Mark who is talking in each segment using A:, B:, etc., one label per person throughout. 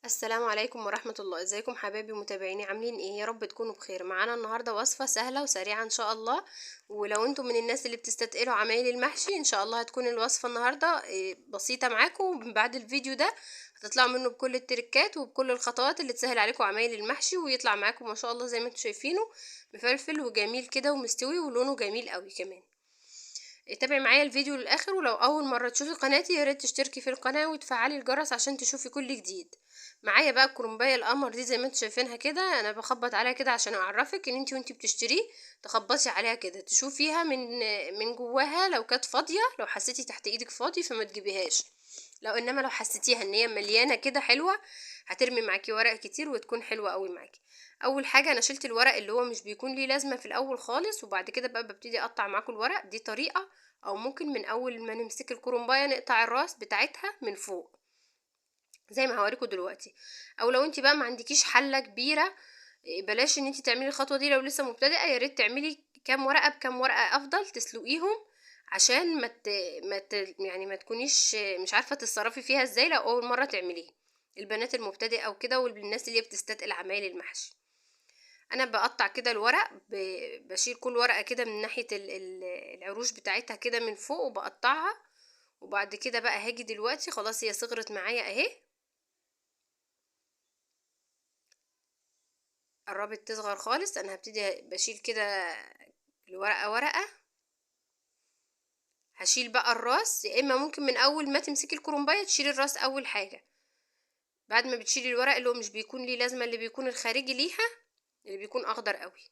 A: السلام عليكم ورحمة الله. ازيكم حبايبي متابعيني؟ عاملين ايه؟ يا رب تكونوا بخير. معانا النهاردة وصفة سهلة وسريعة ان شاء الله. ولو انتم من الناس اللي بتستثقلوا عمايل المحشي ان شاء الله هتكون الوصفة النهاردة بسيطة معاكم، ومن بعد الفيديو ده هتطلعوا منه بكل التركات وبكل الخطوات اللي تسهل عليكم عمايل المحشي، ويطلع معاكم ما شاء الله زي ما انتم شايفينه مفلفل وجميل كده ومستوي ولونه جميل قوي كمان. تابعي معايا الفيديو للاخر، ولو اول مره تشوفي قناتي يا ريت تشتركي في القناه وتفعلي الجرس عشان تشوفي كل جديد. معايا بقى الكرنبايه القمر دي زي ما انتم شايفينها كده، انا بخبط عليها كده عشان اعرفك ان انتي وانتي بتشتريه تخبطي عليها كده تشوفيها من جواها. لو كانت فاضيه، لو حسيتي تحت ايدك فاضي فما تجيبيهاش. لو حسيتيها ان هي مليانه كده حلوه هترمي معاكي ورق كتير وتكون حلوه قوي معاكي. اول حاجه انا شلت الورق اللي هو مش بيكون ليه لازمه في الاول خالص، وبعد كده بقى ببتدي اقطع معاكم الورق. دي طريقه، او ممكن من اول ما نمسك الكرنبايه نقطع الراس بتاعتها من فوق زي ما هوريكم دلوقتي. او لو انت بقى ما عندكيش حله كبيره، بلاش ان انت تعملي الخطوه دي. لو لسه مبتدئه يا ريت تعملي كام ورقه بكام ورقه افضل، تسلقيهم عشان يعني ما تكونيش مش عارفه تتصرفي فيها ازاي لو اول مره تعمليه. البنات المبتدئه او كده، والناس اللي هي بتستثقل عمايل المحشي. انا بقطع كده الورق، بشيل كل ورقة كده من ناحية العروش بتاعتها كده من فوق وبقطعها. وبعد كده بقى هاجي دلوقتي خلاص هي صغرت معايا اهي، قربت تصغر خالص. انا هبتدي بشيل كده الورقة ورقة. هشيل بقى الراس، يا اما ممكن من اول ما تمسكي الكرنبايه تشيلي الراس اول حاجة. بعد ما بتشيلي الورق اللي هو مش بيكون ليه لازمة، اللي بيكون الخارجي ليها اللي بيكون اخضر قوي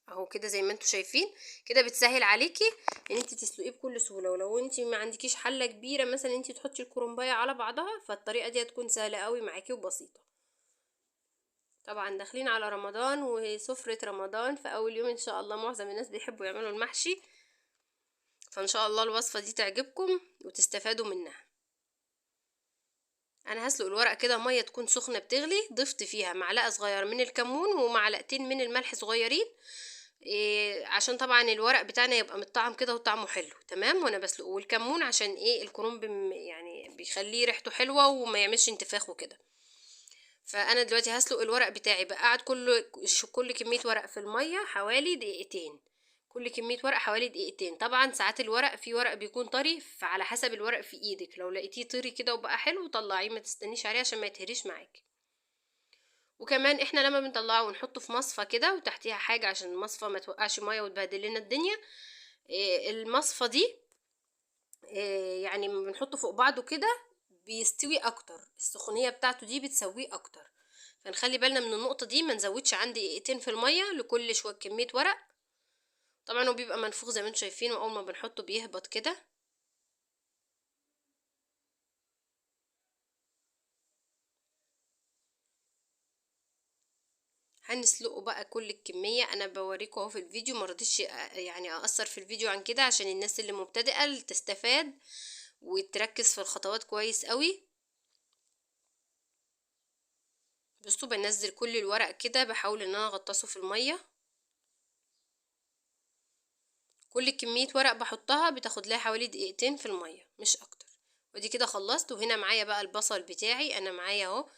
A: اهو كده زي ما انتوا شايفين. كده بتسهل عليكي ان انت تسلقيه بكل سهوله. ولو انت ما عندكيش حله كبيره مثلا انت تحطي الكرنبايه على بعضها، فالطريقه دي هتكون سهله قوي معاكي وبسيطه. طبعا داخلين على رمضان وسفره رمضان، في اول يوم ان شاء الله معظم الناس بيحبوا يعملوا المحشي، فان شاء الله الوصفه دي تعجبكم وتستفادوا منها. انا هسلق الورق كده ميه تكون سخنه بتغلي، ضفت فيها معلقه صغيره من الكمون ومعلقتين من الملح صغيرين. عشان طبعا الورق بتاعنا يبقى متطعم كده وطعمه حلو تمام وانا بسلقه. والكمون عشان الكرنب يعني بيخليه ريحته حلوه وما يعملش انتفاخ وكده. فانا دلوقتي هسلق الورق بتاعي بقى، قعد كل كميه ورق في الميه حوالي دقيقتين. كل كميه ورق حوالي دقيقتين. طبعا ساعات الورق في ورق بيكون طري، فعلى حسب الورق في ايدك، لو لقيتيه طري كده وبقى حلو طلعيه، ما تستنيش عليه عشان ما يتهريش معاكي. وكمان احنا لما بنطلعه ونحطه في مصفى كده وتحتيها حاجة عشان المصفى ما توقعش مية وتبهدل لنا الدنيا، المصفى دي يعني لما بنحطه فوق بعضه كده بيستوي اكتر، السخونية بتاعته دي بتسويه اكتر. فنخلي بالنا من النقطة دي، ما نزودش عندي دقيقتين في المية لكل شوية كمية ورق. طبعا هو بيبقى منفوخ زي ما انتم شايفين، واول ما بنحطه بيهبط كده. هنسلقه بقى كل الكمية. انا بوريكم اهو في الفيديو، مرضيش يعني اقصر في الفيديو عن كده عشان الناس اللي مبتدئة تستفاد وتركز في الخطوات كويس قوي. بصوا بنزل كل الورق كده، بحاول ان انا اغطسه في المية. كل كمية ورق بحطها بتاخد لها حوالي دقيقتين في المية مش اكتر. ودي كده خلصت. وهنا معايا بقى البصل بتاعي، انا معايا اهو.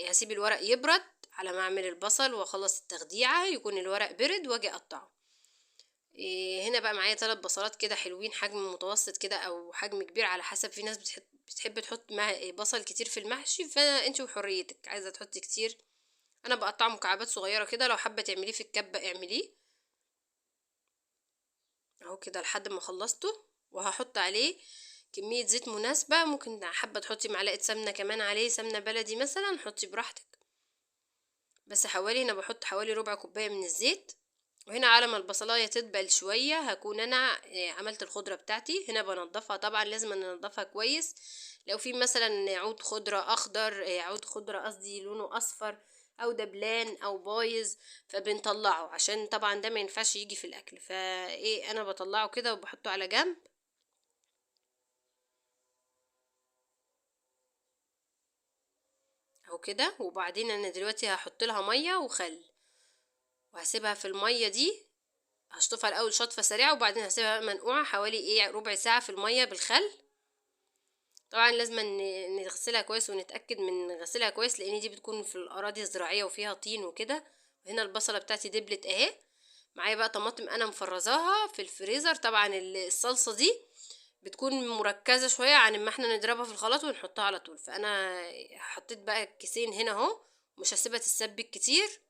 A: هسيب الورق يبرد على ما اعمل البصل واخلص التخديعة، يكون الورق برد واجي اقطعه. هنا بقى معايا 3 بصلات كده حلوين، حجم متوسط كده او حجم كبير على حسب. في ناس بتحب تحط بصل كتير في المحشي، فانت وحريتك، عايزه تحطي كتير. انا بقطعه مكعبات صغيره كده، لو حابه تعمليه في الكبه اعمليه اهو كده لحد ما خلصته. وهحط عليه كميه زيت مناسبه، ممكن حابه تحطي معلقه سمنه كمان عليه، سمنه بلدي مثلا، حطي براحتك. بس حوالي هنا بحط حوالي ربع كوبايه من الزيت. وهنا على ما البصلايه تدبل شويه هكون انا عملت الخضره بتاعتي. هنا بنضفها، طبعا لازم ننضفها كويس. لو في مثلا عود خضره اخضر، عود خضره قصدي لونه اصفر او دبلان او بايظ، فبنطلعه عشان طبعا ده ما ينفعش يجي في الاكل. انا بطلعه كده وبحطه على جنب او كده. وبعدين انا دلوقتي هحط لها ميه وخل، وهسيبها في الميه دي. هشطفها الاول شطفه سريعه، وبعدين هسيبها منقوعه حوالي ربع ساعه في الميه بالخل. طبعا لازم نغسلها كويس ونتأكد من غسلها كويس، لان دي بتكون في الاراضي الزراعية وفيها طين وكده. وهنا البصلة بتاعتي دبلت اهي. معايا بقى طماطم انا مفرزاها في الفريزر. طبعا الصلصة دي بتكون مركزة شوية عن ما احنا نضربها في الخلاط ونحطها على طول. فانا حطيت بقى كيسين هنا اهو، مش هسيبها تتسبك كتير،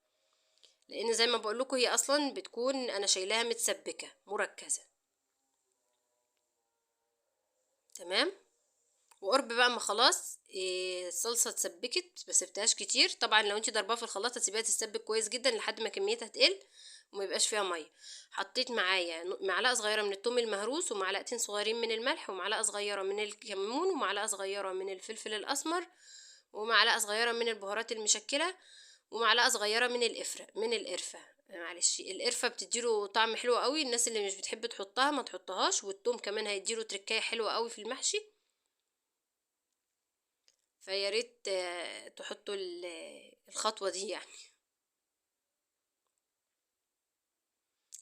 A: لان زي ما بقول لكم هي اصلا بتكون انا شايلاها متسبكة مركزة. تمام. وقرب بقى ما خلاص الصلصه اتسبكت، بس سبتهاش كتير. طبعا لو انت ضرباها في الخلاط هتسيبيها تتسبك كويس جدا لحد ما كميتها تقل وما يبقاش فيها ميه. حطيت معايا معلقه صغيره من الثوم المهروس، ومعلقتين صغيرين من الملح، ومعلقه صغيره من الكمون، ومعلقه صغيره من الفلفل الاسمر، ومعلقه صغيره من البهارات المشكله، ومعلقه صغيره من القرفه. معلش، القرفه بتديله طعم حلو قوي. الناس اللي مش بتحب تحطها ما تحطهاش. والثوم كمان هيديله تركايه حلوه قوي في المحشي. فيا ريت تحطوا الخطوة دي يعني.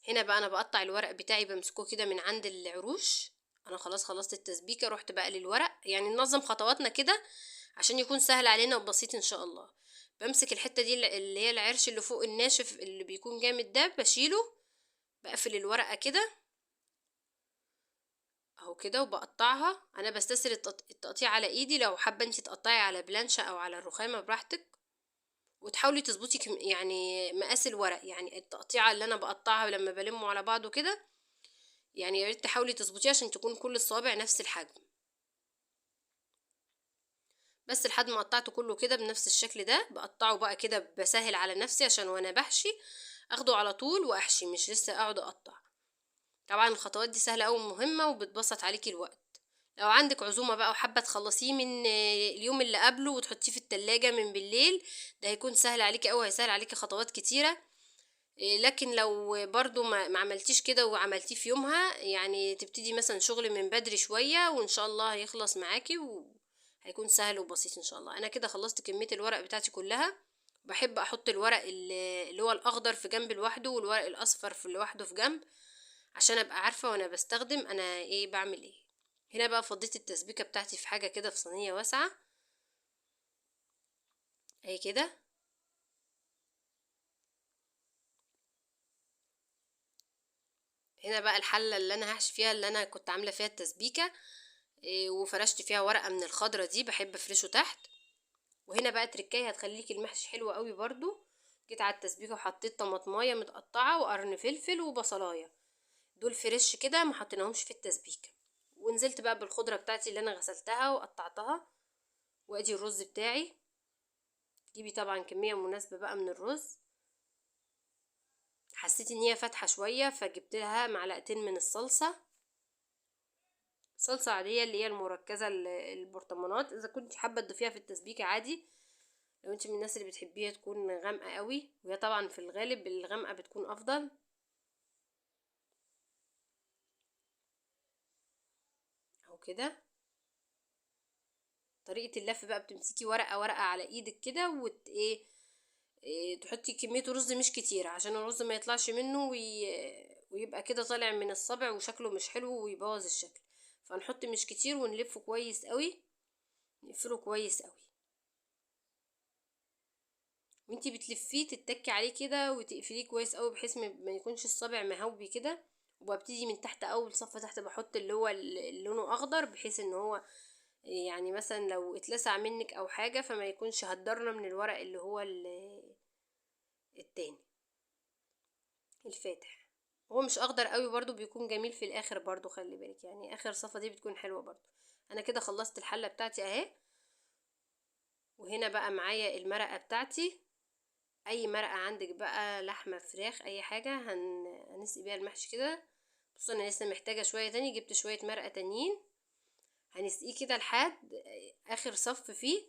A: هنا بقى انا بقطع الورق بتاعي، بمسكه كده من عند العروش. انا خلاص خلصت التسبيكة، رحت بقى للورق. يعني ننظم خطواتنا كده عشان يكون سهل علينا وبسيط ان شاء الله. بمسك الحتة دي اللي هي العرش اللي فوق الناشف اللي بيكون جامد ده، بشيله. بقفل الورقة كده اهو كده، وبقطعها. انا بستسهل التقطيع على ايدي. لو حابة انتي تقطعي على بلانشة او على الرخامة براحتك. وتحاولي تظبطي يعني مقاس الورق. يعني التقطيعه اللي انا بقطعها لما بلمه على بعضه كده، يعني يا ريت تحاولي تظبطيه عشان تكون كل الصوابع نفس الحجم. بس لحد ما قطعته كله كده بنفس الشكل ده، بقطعه بقى كده، بسهل على نفسي عشان وانا بحشي اخده على طول واحشي، مش لسه اقعد اقطع. طبعا الخطوات دي سهله قوي ومهمه وبتبسط عليكي الوقت. لو عندك عزومه بقى وحابه تخلصيه من اليوم اللي قبله وتحطيه في التلاجة من بالليل، ده هيكون سهل عليكي قوي، هيسهل عليكي خطوات كتيره. لكن لو برضو ما عملتيش كده وعملتيه في يومها، يعني تبتدي مثلا شغل من بدري شوية وان شاء الله هيخلص معاكي وهيكون سهل وبسيط ان شاء الله. انا كده خلصت كمية الورق بتاعتي كلها. بحب احط الورق اللي هو الاخضر في جنب لوحده، والورق الاصفر في لوحده في جنب، عشان ابقى عارفة وانا بستخدم انا ايه بعمل ايه. هنا بقى فضيت التسبيكة بتاعتي في حاجة كده، في صينية واسعة اهي كده. هنا بقى الحلة اللي انا هحشي فيها، اللي انا كنت عاملة فيها التسبيكة، وفرشت فيها ورقة من الخضرة دي، بحب افرشه تحت. وهنا بقى تركاية هتخليكي المحشي حلو قوي برضو. جيت على التسبيكة وحطيت طماطماية متقطعة وقرن فلفل وبصلاية، دول فريش كده ما حطيناهمش في التسبيكة. ونزلت بقى بالخضرة بتاعتي اللي انا غسلتها وقطعتها. وادي الرز بتاعي. جيبي طبعا كمية مناسبة بقى من الرز. حسيت ان هي فاتحة شوية فجبت لها معلقتين من الصلصة. صلصة عادية اللي هي المركزة البرطمانات. اذا كنت حابة تضيفيها في التسبيكة عادي، لو انت من الناس اللي بتحبيها تكون غامقة قوي، وهي طبعا في الغالب الغامقة بتكون افضل. او كده. طريقة اللف بقى بتمسكي ورقة ورقة على ايدك كده إيه تحطي كمية رز مش كتير عشان الرز ما يطلعش منه ويبقى كده طالع من الصبع وشكله مش حلو ويبوظ الشكل. فنحط مش كتير ونلفه كويس قوي، نقفله كويس قوي. وانتي بتلفيه تتكي عليه كده وتقفليه كويس قوي بحيث ما يكونش الصابع مهوي كده. وببتدي من تحت، اول صف تحت بحط اللي هو لونه اخضر، بحيث ان هو يعني مثلا لو اتلسع منك او حاجة فما يكونش هدرنا من الورق اللي هو التاني الفاتح. هو مش اخضر قوي برضو، بيكون جميل في الاخر برضو، خلي بالك يعني اخر صفة دي بتكون حلوة برضو. انا كده خلصت الحلة بتاعتي اهي. وهنا بقى معايا المرقة بتاعتي. اي مرقه عندك بقى، لحمه فراخ اي حاجه، هنسقي بيها المحشي كده. بص انا لسه محتاجه شويه تاني، جبت شويه مرقه تانيين. هنسقيه كده لحد اخر صف فيه.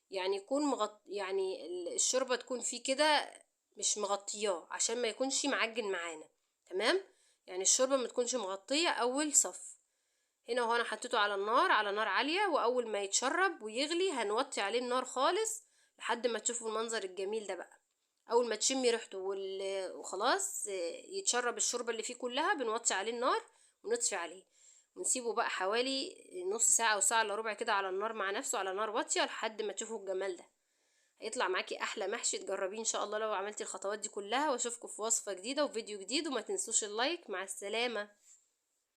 A: يعني يكون يعني الشوربه تكون فيه كده مش مغطياه عشان ما يكونش معجن معانا. تمام. يعني الشوربه ما تكونش مغطيه اول صف. هنا وهنا حطيته على النار، على نار عاليه، واول ما يتشرب ويغلي هنوطي عليه النار خالص لحد ما تشوفوا المنظر الجميل ده بقى. اول ما تشمي ريحته وخلاص يتشرب الشوربه اللي فيه كلها، بنوطي عليه النار ونطفي عليه. ونسيبه بقى حوالي نص ساعة او ساعة الا ربع كده على النار مع نفسه، على نار واطية، لحد ما تشوفوا الجمال ده. هيطلع معاكي احلى محشي. تجربيه ان شاء الله لو عملتي الخطوات دي كلها. واشوفكم في وصفة جديدة وفيديو جديد، وما تنسوش اللايك. مع السلامة.